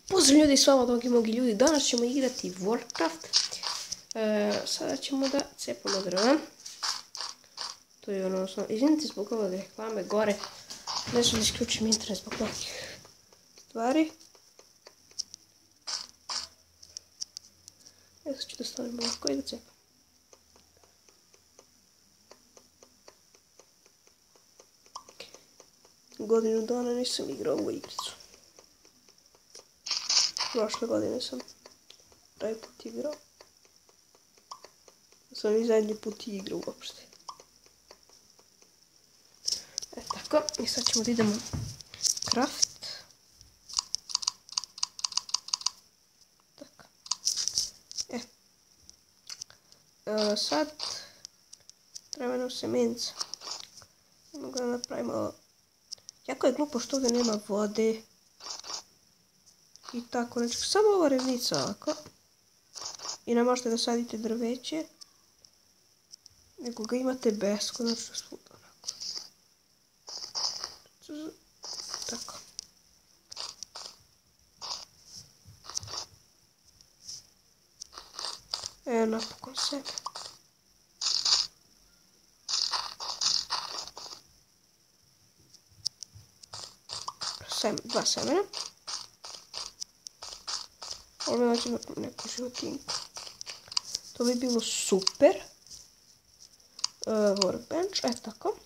Pozdrav ljudi, s vama Dogi Mogi ljudi, danas ćemo igrati Warcraft. Sada ćemo da cepamo drva. To je ono osnovno, izvinite zbog ove reklame gore. Nešto da isključim internet zbog nekih stvari. Sad ću da stavim ovako i da cepam. Godinu dana nisam igrao ovu igricu. Prošle godine sam taj put igrao. Sam i zadnji put igrao uopšte. Tako, i sad ćemo da idemo craft. Tako. Sad treba nam semenca. Idemo ga napravimo. Jako je glupo što ovdje nema vode. I tako, znači samo ova revnica ovako. I ne možete da sadite drveće. Nego ga imate beskonačno svuda onako. Tako. Evo napokon sebe. Dva semena. Ovo naći neku životinku. To bi bilo super. Workbench, tako.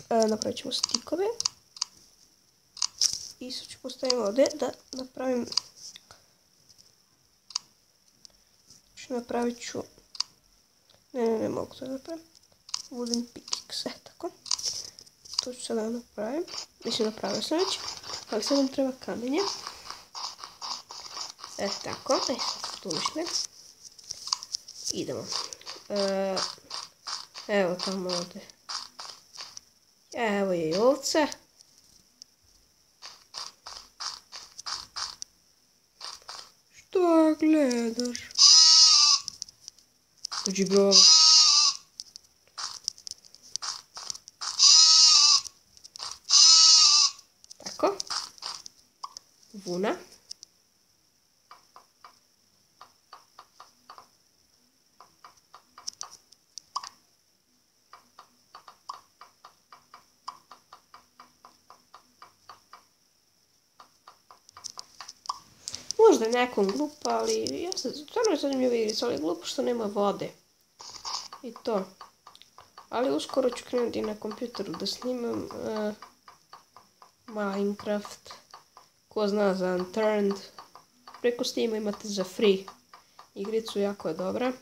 Napravit ćemo stikove. I sad ću postaviti ovdje da napravim. Napravit ću. Ne mogu to napraviti. Wooden pickaxe, tako. To ću sada napraviti. Mislim napravio sam već. Ali sad nam treba kamenje. Tako, sad tu mišle. Idemo. Evo tamo ovdje. Evo je i ovce. Što gledaš? Dođi bro. Tako. Vuna. Možda je nekom glupa, ali ja stvarno je zanimljiva igrica, ali je glupo što nema vode. I to. Ali uskoro ću krenuti na kompjuteru da snimam Minecraft. Ko zna za Unturned. Preko Steama imate za free igricu, jako je dobra.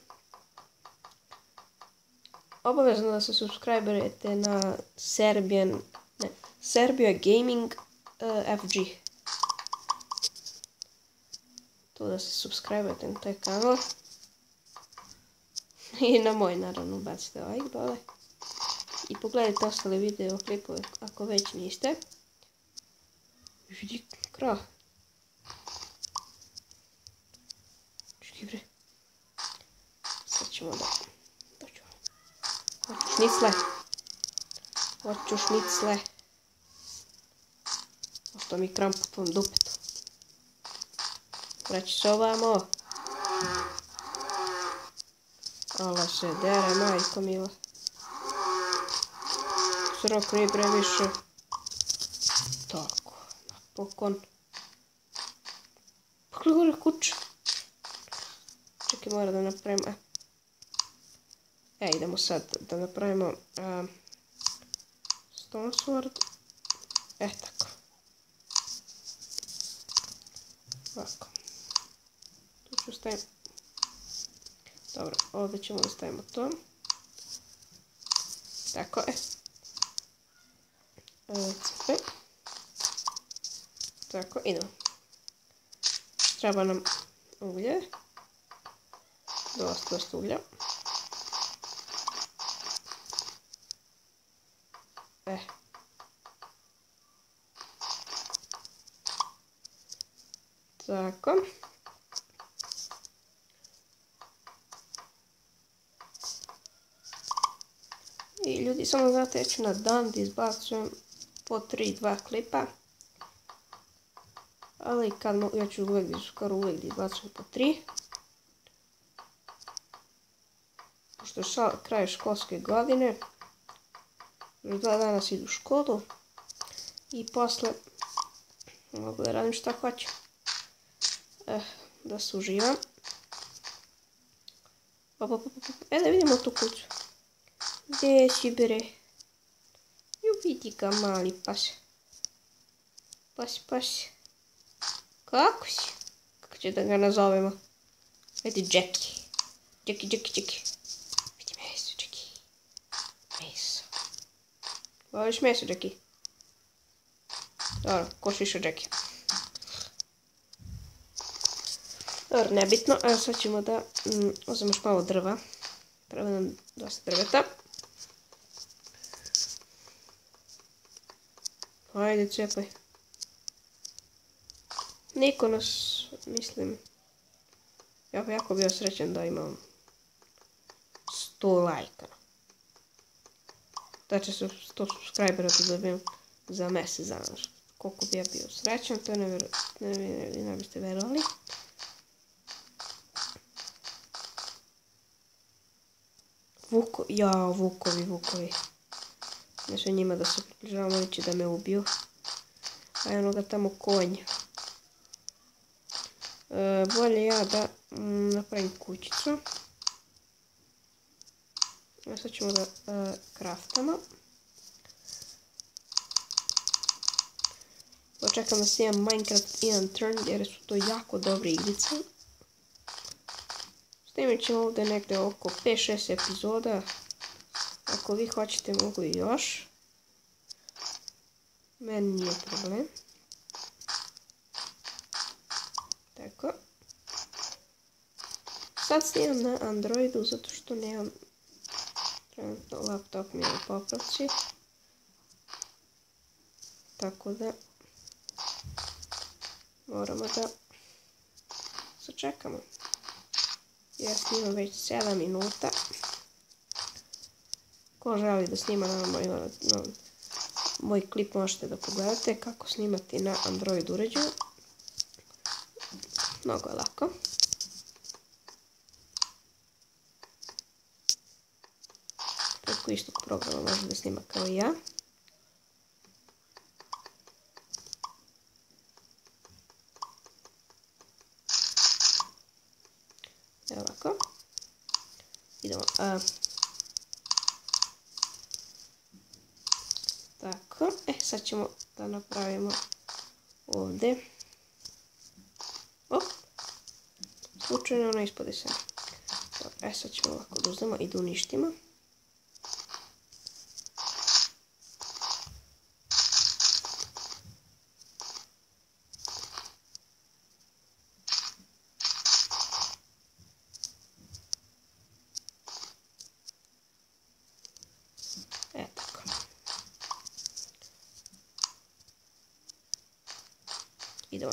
Obavezno da se subscriberujete na Serbia Gaming FG. Tu da se subscribe-ujete na taj kanal. I na moj naravno bacite like dole. I pogledajte ostale video klipove ako već niste. Vidi krah. Čekaj bre. Sad ćemo da dođemo. Hoću šnicle. Hoću šnicle. Ostao mi kramp u tvom dupetu. Vraći se ovamo. Allah se dere, majko mila. Srok nije previše. Tako, napokon. Pogledaj gore kuća. Čekaj, moram da napravimo. Idemo sad da napravimo stone sword. Tako. Ovako. Tu ću staviti. Dobro, ovdje ćemo da stavimo to. Tako je. Cipe. Tako, idemo. Treba nam ulje. Dosta ulja. Tako. I ljudi, samo znate, ja ću na dan da izbacujem po 3-2 klipa. Ali kad ja ću skoro uvijek izbaciti po 3. Pošto je kraj školske godine. Još 2 dana si idu u školu. I posle mogu da radim šta hoću. Da se uživam. Da vidimo tu kuću. Gdje si bre? Ju vidi ga mali pas. Pas. Kako si? Kako će da ga nazovemo? Ajde Jackie. Jackie. Vidi meso, Jackie. Meso. Voliš meso, Jackie? Dobro, ko šiša Jackie. Dobro, nebitno. Evo sad ćemo da uzmemo još malo drva. Treba nam dosta drveta. Ajde, cepaj. Niko nas, mislim, ja bi jako bio srećan da imam 100 lajka. Da će se 100 subscribera da dobijem za mjesec dana. Koliko bi ja bio srećan, to ne biste verovali. Vukovi. Ne sve njima da se približavam, oni će da me ubiju. A onoga tamo konj. Bolje ja da napravim kućicu. Sad ćemo da kraftamo. Počekam da snimam Minecraft i Unturned jer su to jako dobre igrice. Snimit ćemo ovdje negdje oko 5-6 epizoda. Ako vi hoćete mogu i još. Meni nije problem. Tako. Sad snimam na Androidu zato što nemam trenutno laptop mi je u popravci. Tako da moramo da sačekamo. Ja snimam već 7 minuta. Ko želi da snima na moj klip možete da pogledate kako snimati na Android uređaju. Mnogo je lako. Preko istog programa može da snima kao i ja. Evo ovako. Idemo. Tako. Sad ćemo da napravimo ovdje. Slučajno ono ispode se. Sad ćemo ovako da uzmemo i da uništimo. Tako. Idemo.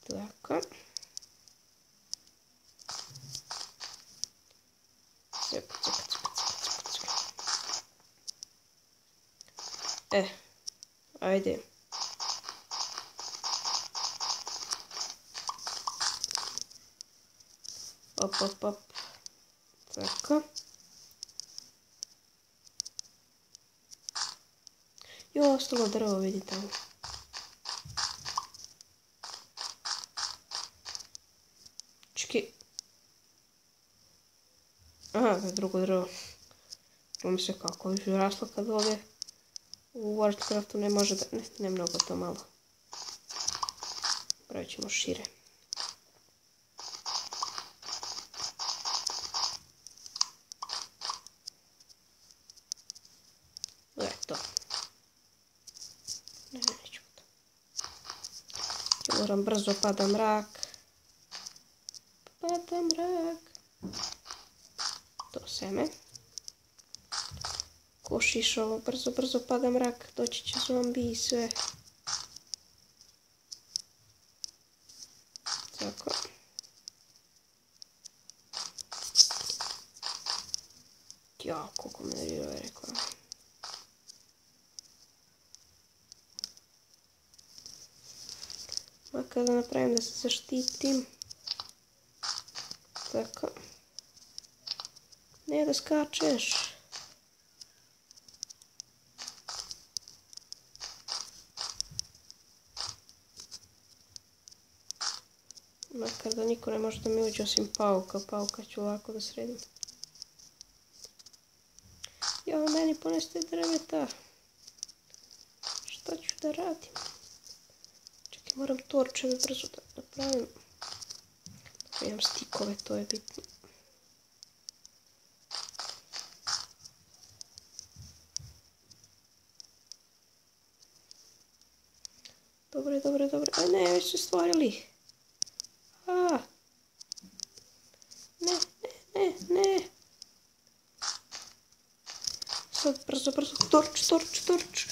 Tako. Ajde. Op. Tako. Jo, ostalo drvo, vidi tamo. Čekaj. Aha, to je drugo drvo. Ovo se kako je raslo kad ovdje u Worldcraftu ne može da... Ne mnogo, to malo. Pravit ćemo šire. To. Neću to. Moram brzo, pada mrak. To seme. Košiš ovo, brzo pada mrak, doći će zombi i sve. Tako. Ja, koliko me nervirao je reklama. Makar da napravim da se zaštitim. Tako. Ne da skačeš. Makar da niko ne može da mi uđe osim pauka. Pauka ću lako da sredim. Jo, meni poneste drveta. Šta ću da radim? Čekaj, moram torčeve brzo da napravim. Imam stikove, to je bitno. Dobre, dobre, dobre. Aj ne, već su stvorili. A. Ne, ne, ne, ne. Sad brzo, brzo. Torč, torč, torč.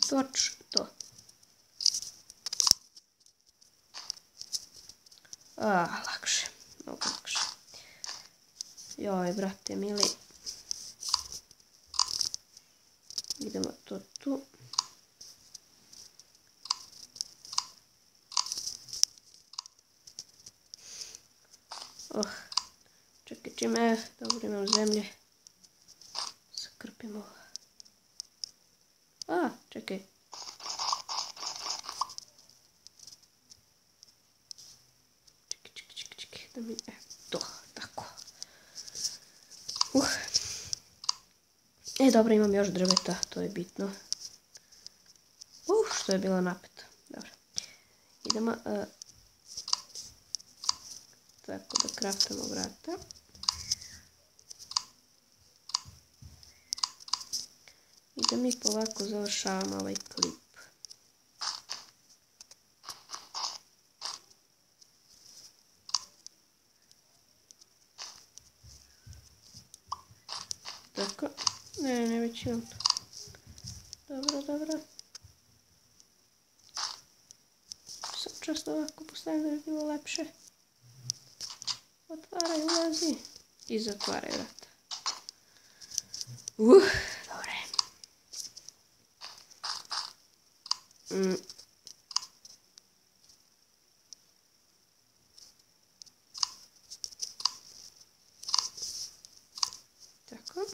Torč, to. Lakše. Mnogo lakše. Joj, brate, mili. Idemo to tu. Čekaj, čime, dobro imam zemlje. Sakrpimo ovo. Čekaj. Čekaj, da mi, to, tako. Dobro, imam još drveta, to je bitno. Što je bilo napeto. Dobro. Idemo, tako da kraftamo vrata. I da mi polako završavamo ovaj klip. Tako. Ne, već imam to. Dobro, dobro. Sam često ovako postavim da bi bilo lepše. Otvaraj, ulazi. I zatvaraj vrata. Dobre. Tako.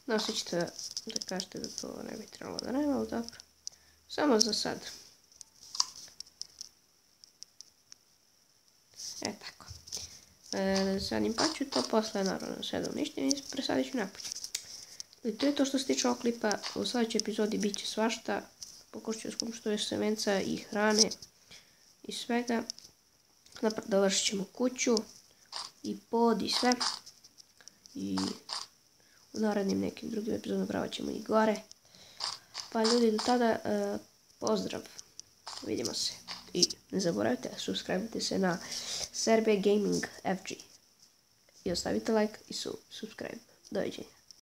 No, svi ćete da kažete da to ne bi trebalo da nema, ali dobro. Samo za sad. Tako. Zanim pa ću to posle, naravno, sve da uništim i presadit ću napolje. I to je to što se tiče ovog klipa. U sljedećoj epizodi bit će svašta. Pokušat ću skup što je semenca i hrane i svega. Dovršit ćemo kuću i pod i sve. I u narednim nekim drugim epizodima napravit ćemo i gore. Pa ljudi, do tada pozdrav. Vidimo se. I ne zaboravite, subscribe se na Serbia Gaming FG. I ostavite like i subscribe. Doviđenja.